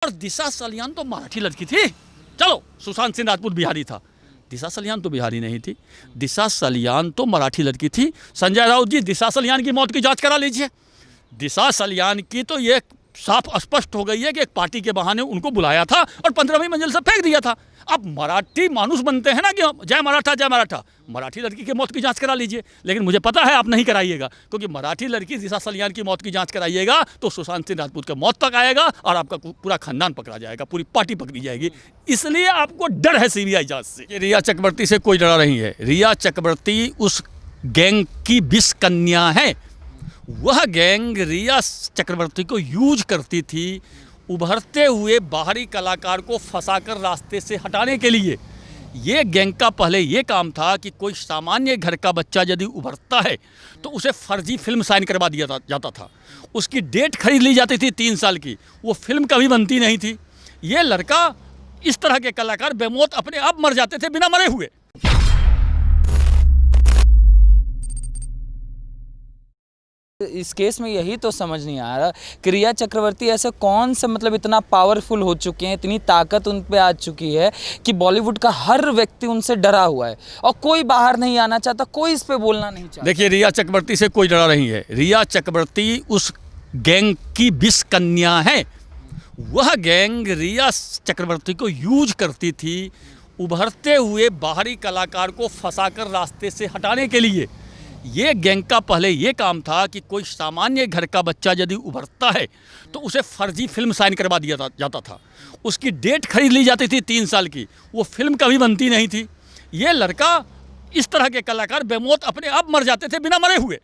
और दिशा सलियान तो मराठी लड़की थी। चलो, सुशांत सिंह राजपूत बिहारी था, दिशा सलियान तो बिहारी नहीं थी। दिशा सलियान तो मराठी लड़की थी। संजय राउत जी, दिशा सलियान की मौत की जांच करा लीजिए। दिशा सलियान की तो ये साफ स्पष्ट हो गई है कि एक पार्टी के बहाने उनको बुलाया था और 15वीं मंजिल से फेंक दिया था। अब मराठी मानुस बनते हैं ना कि जय मराठा जय मराठा। मराठी लड़की की मौत की जांच करा लीजिए, लेकिन मुझे पता है आप नहीं कराइएगा, क्योंकि मराठी लड़की दिशा सलियान की मौत की जांच कराइएगा तो सुशांत सिंह राजपूत का मौत तक आएगा और आपका पूरा खानदान पकड़ा जाएगा, पूरी पार्टी पकड़ी जाएगी। इसलिए आपको डर है सीबीआई जांच से। रिया चक्रवर्ती से कोई डरा नहीं है। रिया चक्रवर्ती उस गैंग की 20 कन्या है। वह गैंग रिया चक्रवर्ती को यूज करती थी उभरते हुए बाहरी कलाकार को फंसाकर रास्ते से हटाने के लिए। ये गैंग का पहले ये काम था कि कोई सामान्य घर का बच्चा यदि उभरता है तो उसे फर्जी फिल्म साइन करवा दिया जाता था। उसकी डेट खरीद ली जाती थी 3 साल की, वो फिल्म कभी बनती नहीं थी। ये लड़का, इस तरह के कलाकार बेमौत अपने आप मर जाते थे बिना मरे हुए। इस केस में यही तो समझ नहीं आ रहा कि रिया चक्रवर्ती ऐसे कौन से इतना पावरफुल हो चुके हैं, इतनी ताकत उन पे आ चुकी है कि बॉलीवुड का हर व्यक्ति उनसे डरा हुआ है और कोई बाहर नहीं आना चाहता, कोई इस पे बोलना नहीं चाहता। देखिए, रिया चक्रवर्ती से कोई डरा नहीं है। रिया चक्रवर्ती उस गैंग की 20 कन्या है। वह गैंग रिया चक्रवर्ती को यूज करती थी उभरते हुए बाहरी कलाकार को फंसाकर रास्ते से हटाने के लिए। ये गैंग का पहले ये काम था कि कोई सामान्य घर का बच्चा यदि उभरता है तो उसे फर्जी फिल्म साइन करवा दिया जाता था। उसकी डेट खरीद ली जाती थी 3 साल की, वो फिल्म कभी बनती नहीं थी। ये लड़का, इस तरह के कलाकार बेमौत अपने आप मर जाते थे बिना मरे हुए।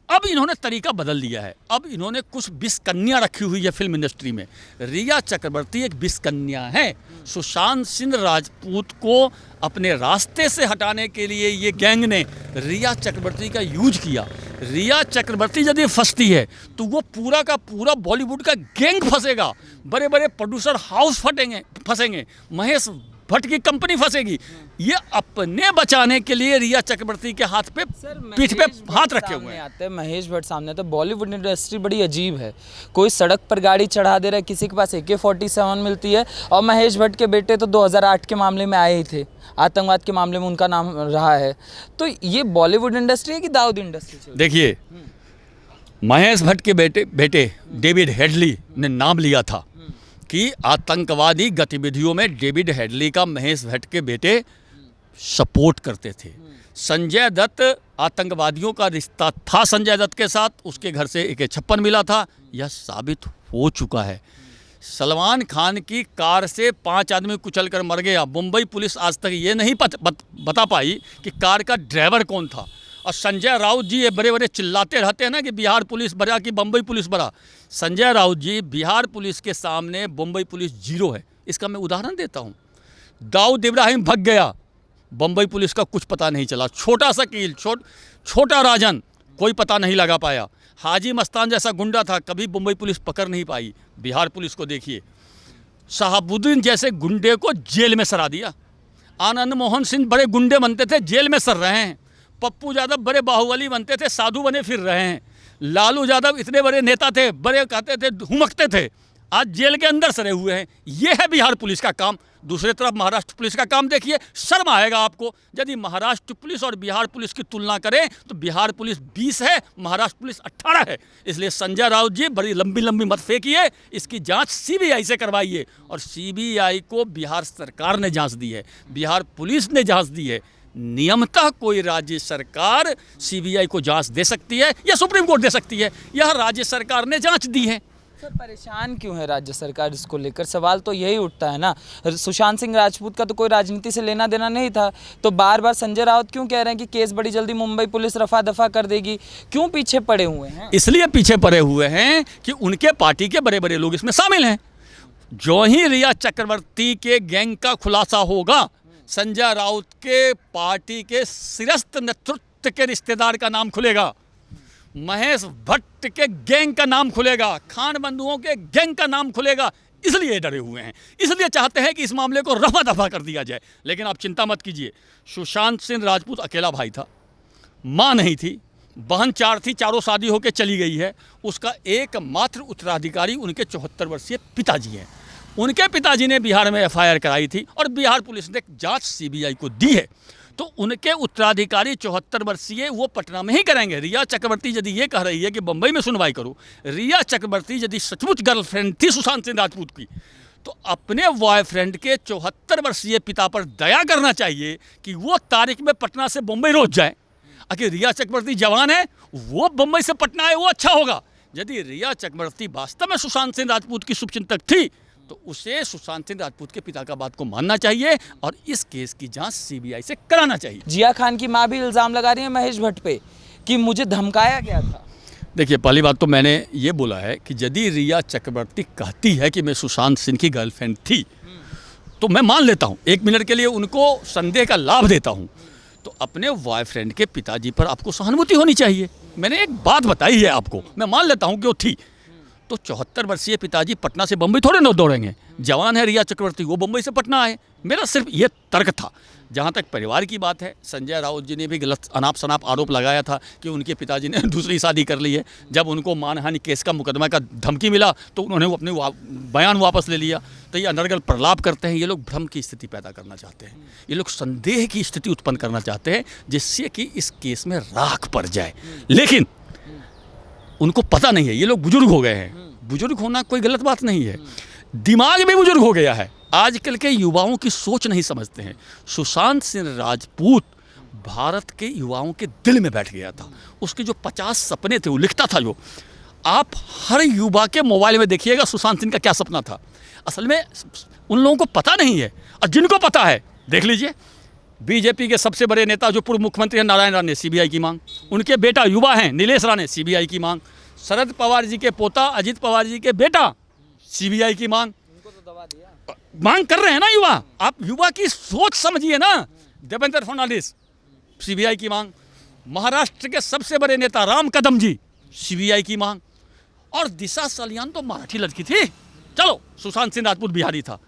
अब इन्होंने तरीका बदल दिया है। अब इन्होंने कुछ 20 कन्या रखी हुई है फिल्म इंडस्ट्री में। रिया चक्रवर्ती एक 20 कन्या है। सुशांत सिंह राजपूत को अपने रास्ते से हटाने के लिए ये गैंग ने रिया चक्रवर्ती का यूज किया। रिया चक्रवर्ती यदि फंसती है तो वो पूरा का पूरा बॉलीवुड का गैंग फंसेगा। बड़े बड़े प्रोड्यूसर हाउस फंसेंगे, महेश भट्ट की कंपनी फंसेगी। ये अपने बचाने के लिए रिया चक्रवर्ती के हाथ पे, पीठ पे हाथ रखे हुए हैं। महेश भट्ट सामने तो बॉलीवुड इंडस्ट्री बड़ी अजीब है। कोई सड़क पर गाड़ी चढ़ा दे रहा है, किसी के पास AK-47 मिलती है। और महेश भट्ट के बेटे तो 2008 के मामले में आए ही थे, आतंकवाद के मामले में उनका नाम रहा है। तो ये बॉलीवुड इंडस्ट्री है कि दाऊद इंडस्ट्री? देखिए, महेश भट्ट के बेटे डेविड हेडली ने नाम लिया था कि आतंकवादी गतिविधियों में डेविड हेडली का महेश भट्ट के बेटे सपोर्ट करते थे। संजय दत्त, आतंकवादियों का रिश्ता था संजय दत्त के साथ, उसके घर से AK-56 मिला था, यह साबित हो चुका है। सलमान खान की कार से 5 आदमी कुचल कर मर गया। मुंबई पुलिस आज तक ये नहीं बता पाई कि कार का ड्राइवर कौन था। और संजय राउत जी ये बड़े बड़े चिल्लाते रहते हैं ना कि बिहार पुलिस बड़ा कि बम्बई पुलिस बड़ा। संजय राउत जी, बिहार पुलिस के सामने बम्बई पुलिस 0 है। इसका मैं उदाहरण देता हूँ। दाऊद इब्राहिम भग गया, बम्बई पुलिस का कुछ पता नहीं चला। छोटा शकील, छोटा राजन, कोई पता नहीं लगा पाया। हाजी मस्तान जैसा गुंडा था, कभी बम्बई पुलिस पकड़ नहीं पाई। बिहार पुलिस को देखिए। शहाबुद्दीन जैसे गुंडे को जेल में सरा दिया। आनंद मोहन सिंह बड़े गुंडे बनते थे, जेल में सर रहे हैं। पप्पू यादव बड़े बाहुबली बनते थे, साधु बने फिर रहे हैं। लालू यादव इतने बड़े नेता थे, बड़े कहते थे, हुमकते थे, आज जेल के अंदर सरे हुए हैं। ये है बिहार पुलिस का काम। दूसरी तरफ महाराष्ट्र पुलिस का काम देखिए। शर्म आएगा आपको यदि महाराष्ट्र पुलिस और बिहार पुलिस की तुलना करें तो बिहार पुलिस 20 है, महाराष्ट्र पुलिस 18 है। इसलिए संजय राउत जी बड़ी लंबी लंबी मत फेंकिए, इसकी जांच CBI से करवाइए। और CBI को बिहार सरकार ने जांच दी है, बिहार पुलिस ने जांच दी है। नियमतः कोई राज्य सरकार CBI को जांच दे सकती है या सुप्रीम कोर्ट दे सकती है। यह राज्य सरकार ने जांच दी है। सर, परेशान क्यों है राज्य सरकार इसको लेकर? सवाल तो यही उठता है ना। सुशांत सिंह राजपूत का तो कोई राजनीति से लेना देना नहीं था, तो बार बार संजय राउत क्यों कह रहे हैं कि केस बड़ी जल्दी मुंबई पुलिस रफा दफा कर देगी? क्यों पीछे पड़े हुए हैं? इसलिए पीछे पड़े हुए हैं कि उनके पार्टी के बड़े बड़े लोग इसमें शामिल हैं। जो ही रिया चक्रवर्ती के गैंग का खुलासा होगा, संजय राउत के पार्टी के सिरस्त नेतृत्व के रिश्तेदार का नाम खुलेगा, महेश भट्ट के गैंग का नाम खुलेगा, खान बंधुओं के गैंग का नाम खुलेगा। इसलिए डरे हुए हैं, इसलिए चाहते हैं कि इस मामले को रफा दफा कर दिया जाए। लेकिन आप चिंता मत कीजिए, सुशांत सिंह राजपूत अकेला भाई था, माँ नहीं थी, बहन 4 थी, चारों शादी होकर चली गई है। उसका एकमात्र उत्तराधिकारी उनके 74 वर्षीय पिताजी हैं। उनके पिताजी ने बिहार में एफआईआर कराई थी और बिहार पुलिस ने जांच सीबीआई को दी है। तो उनके उत्तराधिकारी 74 वर्षीय वो पटना में ही करेंगे। रिया चक्रवर्ती यदि ये कह रही है कि बंबई में सुनवाई करो, रिया चक्रवर्ती यदि सचमुच गर्लफ्रेंड थी सुशांत सिंह राजपूत की, तो अपने बॉयफ्रेंड के 74 वर्षीय पिता पर दया करना चाहिए कि वो तारीख में पटना से बम्बई रोज जाए। अगर रिया चक्रवर्ती जवान है, वो बम्बई से पटना आए, वो अच्छा होगा। यदि रिया चक्रवर्ती वास्तव में सुशांत सिंह राजपूत की शुभचिंतक थी तो उसे सुशांत सिंह राजपूत के पिता का बात को मानना चाहिए और इस केस की जांच सीबीआई से कराना चाहिए। जिया खान की मां भी इल्ज़ाम लगा रही है महेश भट्ट पे कि मुझे धमकाया गया था। देखिए, पहली बात तो मैंने ये बोला है कि यदि रिया चक्रवर्ती कहती है कि मैं सुशांत सिंह की गर्लफ्रेंड थी तो मैं मान लेता हूँ, 1 मिनट के लिए उनको संदेह का लाभ देता हूँ। तो अपने बॉयफ्रेंड के पिताजी पर आपको सहानुभूति होनी चाहिए। मैंने एक बात बताई है आपको, मैं मान लेता हूँ कि वो थी। तो 74 वर्षीय पिताजी पटना से बम्बई थोड़े न दौड़ेंगे। जवान है रिया चक्रवर्ती, वो बम्बई से पटना आए। मेरा सिर्फ ये तर्क था। जहाँ तक परिवार की बात है, संजय राउत जी ने भी गलत अनाप शनाप आरोप लगाया था कि उनके पिताजी ने दूसरी शादी कर ली है। जब उनको मानहानि केस का मुकदमा का धमकी मिला तो उन्होंने अपने बयान वापस ले लिया। तो ये अनर्गल प्रलाप करते हैं। ये लोग भ्रम की स्थिति पैदा करना चाहते हैं, ये लोग संदेह की स्थिति उत्पन्न करना चाहते हैं जिससे कि इस केस में राख पड़ जाए। लेकिन उनको पता नहीं है, ये लोग बुजुर्ग हो गए हैं। बुजुर्ग होना कोई गलत बात नहीं है, दिमाग भी बुजुर्ग हो गया है। आजकल के युवाओं की सोच नहीं समझते हैं। सुशांत सिंह राजपूत भारत के युवाओं के दिल में बैठ गया था। उसके जो 50 सपने थे वो लिखता था। जो आप हर युवा के मोबाइल में देखिएगा सुशांत सिंह का क्या सपना था। असल में उन लोगों को पता नहीं है, और जिनको पता है देख लीजिए। बीजेपी के सबसे बड़े नेता जो पूर्व मुख्यमंत्री हैं नारायण राणे, सीबीआई की मांग। उनके बेटा युवा हैं नीलेश राणे, सीबीआई की मांग। शरद पवार जी के पोता अजित पवार जी के बेटा, सीबीआई की मांग। उनको तो दबा दिया, मांग कर रहे हैं ना युवा। आप युवा की सोच समझिए ना। देवेंद्र फडणवीस, सीबीआई की मांग। महाराष्ट्र के सबसे बड़े नेता राम कदम जी, सीबीआई की मांग। और दिशा सलियान तो मराठी लड़की थी। चलो, सुशांत सिंह राजपूत बिहारी था,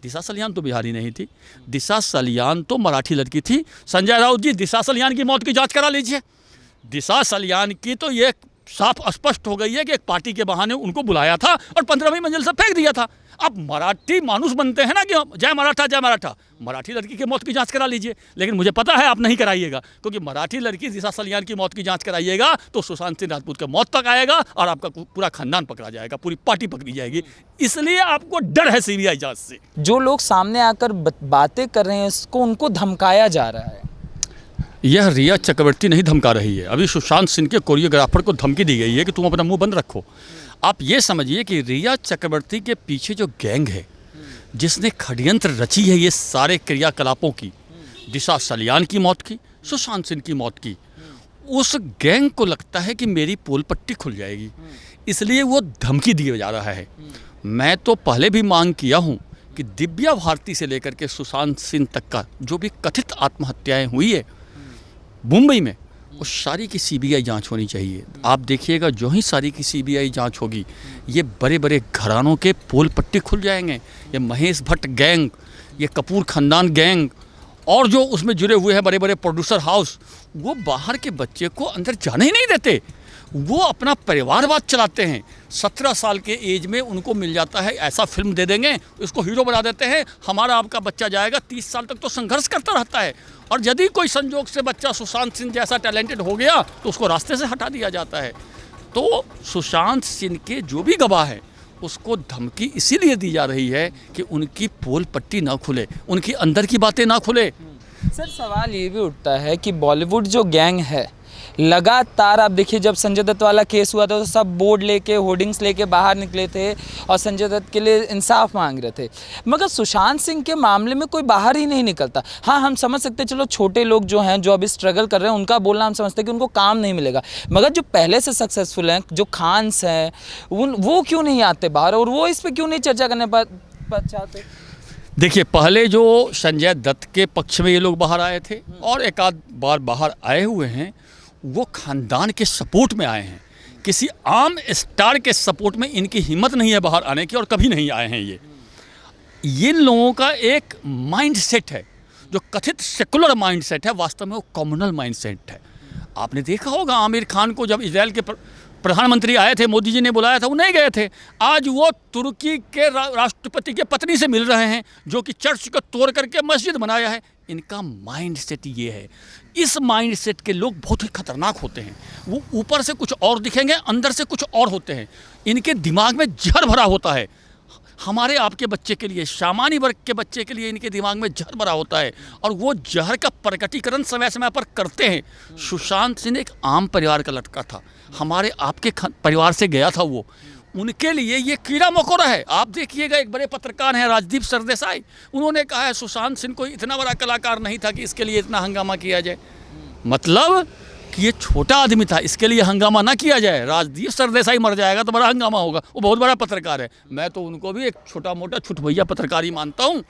दिशा सलियान तो बिहारी नहीं थी। दिशा सलियान तो मराठी लड़की थी। संजय राउत जी, दिशा सलियान की मौत की जांच करा लीजिए। दिशा सलियान की तो ये साफ स्पष्ट हो गई है कि एक पार्टी के बहाने उनको बुलाया था और 15वीं मंजिल से फेंक दिया था। अब मराठी मानुस बनते हैं ना कि जय मराठा जय मराठा। मराठी लड़की की मौत की जांच करा लीजिए। लेकिन मुझे पता है आप नहीं कराइएगा, क्योंकि मराठी लड़की दिशा सलियान की मौत की जांच कराइएगा तो सुशांत सिंह राजपूत के मौत तक आएगा और आपका पूरा खानदान पकड़ा जाएगा, पूरी पार्टी पकड़ी जाएगी। इसलिए आपको डर है सीबीआई जांच से। जो लोग सामने आकर बातें कर रहे हैं इसको उनको धमकाया जा रहा है। यह रिया चक्रवर्ती नहीं धमका रही है। अभी सुशांत सिंह के कोरियोग्राफर को धमकी दी गई है कि तुम अपना मुंह बंद रखो। आप ये समझिए कि रिया चक्रवर्ती के पीछे जो गैंग है जिसने षड्यंत्र रची है ये सारे क्रियाकलापों की, दिशा सलियान की मौत की, सुशांत सिंह की मौत की, उस गैंग को लगता है कि मेरी पोल पट्टी खुल जाएगी, इसलिए वो धमकी दिए जा रहा है। मैं तो पहले भी मांग किया हूँ कि दिव्या भारती से लेकर के सुशांत सिंह तक का जो भी कथित आत्महत्याएं हुई है मुंबई में, उस सारी की सीबीआई जांच होनी चाहिए। आप देखिएगा जो ही सारी की सीबीआई जांच होगी ये बड़े बड़े घरानों के पोल पट्टी खुल जाएंगे। ये महेश भट्ट गैंग, ये कपूर खानदान गैंग और जो उसमें जुड़े हुए हैं बड़े बड़े प्रोड्यूसर हाउस, वो बाहर के बच्चे को अंदर जाने ही नहीं देते। वो अपना परिवारवाद चलाते हैं। 17 साल के एज में उनको मिल जाता है ऐसा फिल्म दे देंगे, उसको हीरो बना देते हैं, हमारा आपका बच्चा जाएगा। 30 साल तक तो संघर्ष करता रहता है और यदि कोई संजोग से बच्चा सुशांत सिंह जैसा टैलेंटेड हो गया तो उसको रास्ते से हटा दिया जाता है। तो सुशांत सिंह के जो भी गवाह हैं उसको धमकी इसीलिए दी जा रही है कि उनकी पोल पट्टी ना खुले, उनकी अंदर की बातें ना खुले। सर, सवाल ये भी उठता है कि बॉलीवुड जो गैंग है लगातार, आप देखिए जब संजय दत्त वाला केस हुआ था तो सब बोर्ड लेके होर्डिंग्स लेके बाहर निकले थे और संजय दत्त के लिए इंसाफ मांग रहे थे, मगर सुशांत सिंह के मामले में कोई बाहर ही नहीं निकलता। हाँ, हम समझ सकते हैं, चलो छोटे लोग जो हैं जो अभी स्ट्रगल कर रहे हैं उनका बोलना हम समझते हैं कि उनको काम नहीं मिलेगा, मगर जो पहले से सक्सेसफुल हैं, जो खान्स हैं, वो क्यों नहीं आते बाहर और वो इस पर क्यों नहीं चर्चा करने पर चाहते? देखिए, पहले जो संजय दत्त के पक्ष में ये लोग बाहर आए थे और एक आध बार बाहर आए हुए हैं, वो खानदान के सपोर्ट में आए हैं। किसी आम स्टार के सपोर्ट में इनकी हिम्मत नहीं है बाहर आने की और कभी नहीं आए हैं। ये लोगों का एक माइंड सेट है जो कथित सेकुलर माइंड सेट है, वास्तव में वो कम्युनल माइंड सेट है। आपने देखा होगा आमिर खान को जब इजराइल के प्रधानमंत्री आए थे, मोदी जी ने बुलाया था, वो नहीं गए थे। आज वो तुर्की के राष्ट्रपति के पत्नी से मिल रहे हैं, जो कि चर्च को तोड़ करके मस्जिद बनाया है। इनका माइंड सेट ये है। इस माइंड सेट के लोग बहुत ही खतरनाक होते हैं। वो ऊपर से कुछ और दिखेंगे, अंदर से कुछ और होते हैं। इनके दिमाग में जहर भरा होता है। हमारे आपके बच्चे के लिए, सामान्य वर्ग के बच्चे के लिए इनके दिमाग में जहर भरा होता है, और वो जहर का प्रकटीकरण समय समय पर करते हैं। सुशांत सिंह एक आम परिवार का लड़का था, हमारे आपके परिवार से गया था वो। उनके लिए ये कीड़ा मकोड़ा है। आप देखिएगा, एक बड़े पत्रकार हैं राजदीप सरदेसाई, उन्होंने कहा है सुशांत सिंह कोई इतना बड़ा कलाकार नहीं था कि इसके लिए इतना हंगामा किया जाए। मतलब कि ये छोटा आदमी था, इसके लिए हंगामा ना किया जाए। राजदीप सरदेसाई मर जाएगा तो बड़ा हंगामा होगा। वो बहुत बड़ा पत्रकार है। मैं तो उनको भी एक छोटा मोटा छुट भैया पत्रकार ही मानता हूँ।